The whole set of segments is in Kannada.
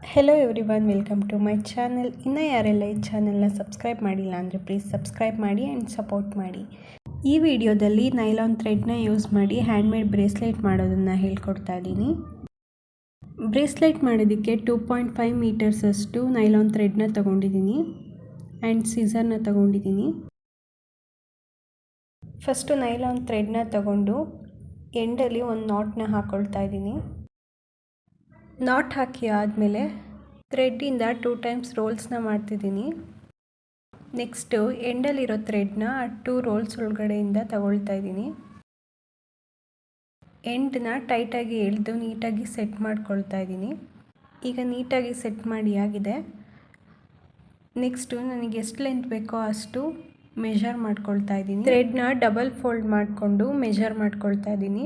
Hello everyone, welcome to my channel. ಇನ್ನೂ ಯಾರೆಲ್ಲ ಈ ಚಾನಲ್ನ ಸಬ್ಸ್ಕ್ರೈಬ್ ಮಾಡಿಲ್ಲ ಅಂದರೆ ಪ್ಲೀಸ್ ಸಬ್ಸ್ಕ್ರೈಬ್ ಮಾಡಿ ಆ್ಯಂಡ್ ಸಪೋರ್ಟ್ ಮಾಡಿ. ಈ ವಿಡಿಯೋದಲ್ಲಿ ನೈಲಾನ್ ಥ್ರೆಡ್ನ ಯೂಸ್ ಮಾಡಿ ಹ್ಯಾಂಡ್ಮೇಡ್ ಬ್ರೇಸ್ಲೆಟ್ ಮಾಡೋದನ್ನು ಹೇಳ್ಕೊಡ್ತಾ ಇದ್ದೀನಿ. ಬ್ರೇಸ್ಲೆಟ್ ಮಾಡೋದಕ್ಕೆ 2.5 ಮೀಟರ್ಸ್ ಅಷ್ಟು ನೈಲಾನ್ ಥ್ರೆಡ್ನ ತೊಗೊಂಡಿದ್ದೀನಿ ಆ್ಯಂಡ್ ಸೀಸರ್ನ ತೊಗೊಂಡಿದ್ದೀನಿ. ಫಸ್ಟು ನೈಲಾನ್ ಥ್ರೆಡ್ನ ತಗೊಂಡು ಎಂಡಲ್ಲಿ ಒಂದು ನಾಟ್ನ ಹಾಕ್ಕೊಳ್ತಾ ಇದ್ದೀನಿ. ನಾಟ್ ಹಾಕಿ ಆದಮೇಲೆ ಥ್ರೆಡ್ಡಿಂದ 2 ಟೈಮ್ಸ್ ರೋಲ್ಸ್ನ ಮಾಡ್ತಿದ್ದೀನಿ. ನೆಕ್ಸ್ಟು ಎಂಡಲ್ಲಿರೋ ಥ್ರೆಡ್ನ 2 ರೋಲ್ಸ್ ಒಳಗಡೆಯಿಂದ ತಗೊಳ್ತಾ ಇದ್ದೀನಿ. ಎಂಡನ್ನ ಟೈಟಾಗಿ ಎಳೆದು ನೀಟಾಗಿ ಸೆಟ್ ಮಾಡ್ಕೊಳ್ತಾ ಇದ್ದೀನಿ. ಈಗ ನೀಟಾಗಿ ಸೆಟ್ ಮಾಡಿ ಆಗಿದೆ. ನೆಕ್ಸ್ಟು ನನಗೆ ಎಷ್ಟು ಲೆಂತ್ ಬೇಕೋ ಅಷ್ಟು ಮೆಷರ್ ಮಾಡ್ಕೊಳ್ತಾ ಇದ್ದೀನಿ. ಥ್ರೆಡ್ನ ಡಬಲ್ ಫೋಲ್ಡ್ ಮಾಡಿಕೊಂಡು ಮೆಷರ್ ಮಾಡ್ಕೊಳ್ತಾ ಇದ್ದೀನಿ.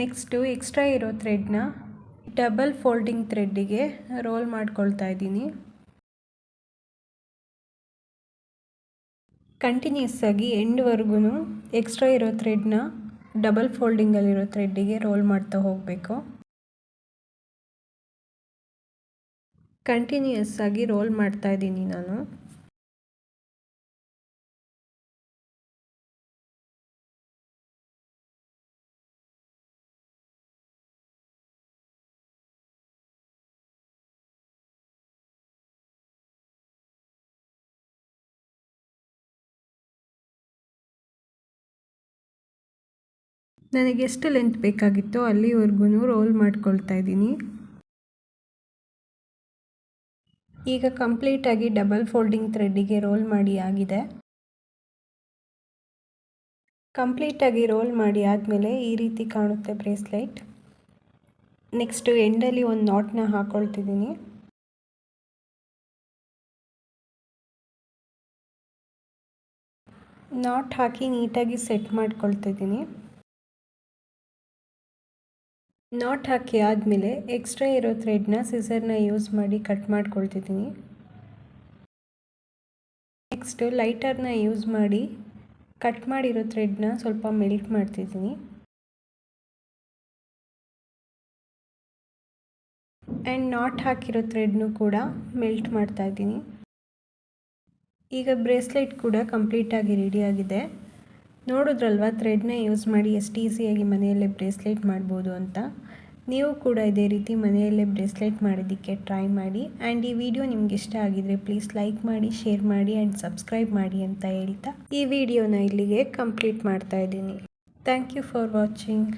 ನೆಕ್ಸ್ಟು ಎಕ್ಸ್ಟ್ರಾ ಇರೋ ಥ್ರೆಡ್ನ ಡಬಲ್ ಫೋಲ್ಡಿಂಗ್ ಥ್ರೆಡ್ಡಿಗೆ ರೋಲ್ ಮಾಡ್ಕೊಳ್ತಾ ಇದ್ದೀನಿ. ಕಂಟಿನ್ಯೂಸ್ ಆಗಿ ಎಂಡ್ವರೆಗೂ ಎಕ್ಸ್ಟ್ರಾ ಇರೋ ಥ್ರೆಡ್ನ ಡಬಲ್ ಫೋಲ್ಡಿಂಗಲ್ಲಿರೋ ಥ್ರೆಡ್ಡಿಗೆ ರೋಲ್ ಮಾಡ್ತಾ ಹೋಗಬೇಕು. ಕಂಟಿನ್ಯೂಸ್ ಆಗಿ ರೋಲ್ ಮಾಡ್ತಾ ಇದ್ದೀನಿ ನಾನು. ನನಗೆ ಎಷ್ಟು ಲೆಂತ್ ಬೇಕಾಗಿತ್ತೋ ಅಲ್ಲಿವರೆಗೂ ರೋಲ್ ಮಾಡ್ಕೊಳ್ತಾ ಇದ್ದೀನಿ. ಈಗ ಕಂಪ್ಲೀಟಾಗಿ ಡಬಲ್ ಫೋಲ್ಡಿಂಗ್ ಥ್ರೆಡ್ಡಿಗೆ ರೋಲ್ ಮಾಡಿ ಆಗಿದೆ. ಕಂಪ್ಲೀಟಾಗಿ ರೋಲ್ ಮಾಡಿ ಆದಮೇಲೆ ಈ ರೀತಿ ಕಾಣುತ್ತೆ ಬ್ರೇಸ್ಲೆಟ್. ನೆಕ್ಸ್ಟು ಎಂಡಲ್ಲಿ ಒಂದು ನಾಟ್ನ ಹಾಕ್ಕೊಳ್ತಿದ್ದೀನಿ. ನಾಟ್ ಹಾಕಿ ನೀಟಾಗಿ ಸೆಟ್ ಮಾಡ್ಕೊಳ್ತಿದ್ದೀನಿ. ನಾಟ್ ಹಾಕಿ ಆದಮೇಲೆ ಎಕ್ಸ್ಟ್ರಾ ಇರೋ ಥ್ರೆಡ್ನ ಸಿಸರ್ನ ಯೂಸ್ ಮಾಡಿ ಕಟ್ ಮಾಡ್ಕೊಳ್ತಿದ್ದೀನಿ. ನೆಕ್ಸ್ಟು ಲೈಟರ್ನ ಯೂಸ್ ಮಾಡಿ ಕಟ್ ಮಾಡಿರೋ ಥ್ರೆಡ್ನ ಸ್ವಲ್ಪ ಮೆಲ್ಟ್ ಮಾಡ್ತಿದ್ದೀನಿ. ಆ್ಯಂಡ್ ನಾಟ್ ಹಾಕಿರೋ ಥ್ರೆಡ್ನು ಕೂಡ ಮೆಲ್ಟ್ ಮಾಡ್ತಾ ಇದ್ದೀನಿ. ಈಗ ಬ್ರೇಸ್ಲೆಟ್ ಕೂಡ ಕಂಪ್ಲೀಟಾಗಿ ರೆಡಿಯಾಗಿದೆ. ನೋಡಿದ್ರಲ್ವ ಥ್ರೆಡ್ನ ಯೂಸ್ ಮಾಡಿ ಎಷ್ಟು ಈಸಿಯಾಗಿ ಮನೆಯಲ್ಲೇ ಬ್ರೇಸ್ಲೆಟ್ ಮಾಡ್ಬೋದು ಅಂತ. ನೀವು ಕೂಡ ಇದೇ ರೀತಿ ಮನೆಯಲ್ಲೇ ಬ್ರೇಸ್ಲೆಟ್ ಮಾಡೋದಕ್ಕೆ ಟ್ರೈ ಮಾಡಿ. ಆ್ಯಂಡ್ ಈ ವಿಡಿಯೋ ನಿಮ್ಗೆ ಇಷ್ಟ ಆಗಿದರೆ ಪ್ಲೀಸ್ ಲೈಕ್ ಮಾಡಿ, ಶೇರ್ ಮಾಡಿ ಆ್ಯಂಡ್ ಸಬ್ಸ್ಕ್ರೈಬ್ ಮಾಡಿ ಅಂತ ಹೇಳ್ತಾ ಈ ವಿಡಿಯೋನ ಇಲ್ಲಿಗೆ ಕಂಪ್ಲೀಟ್ ಮಾಡ್ತಾ ಇದ್ದೀನಿ. Thank you for watching.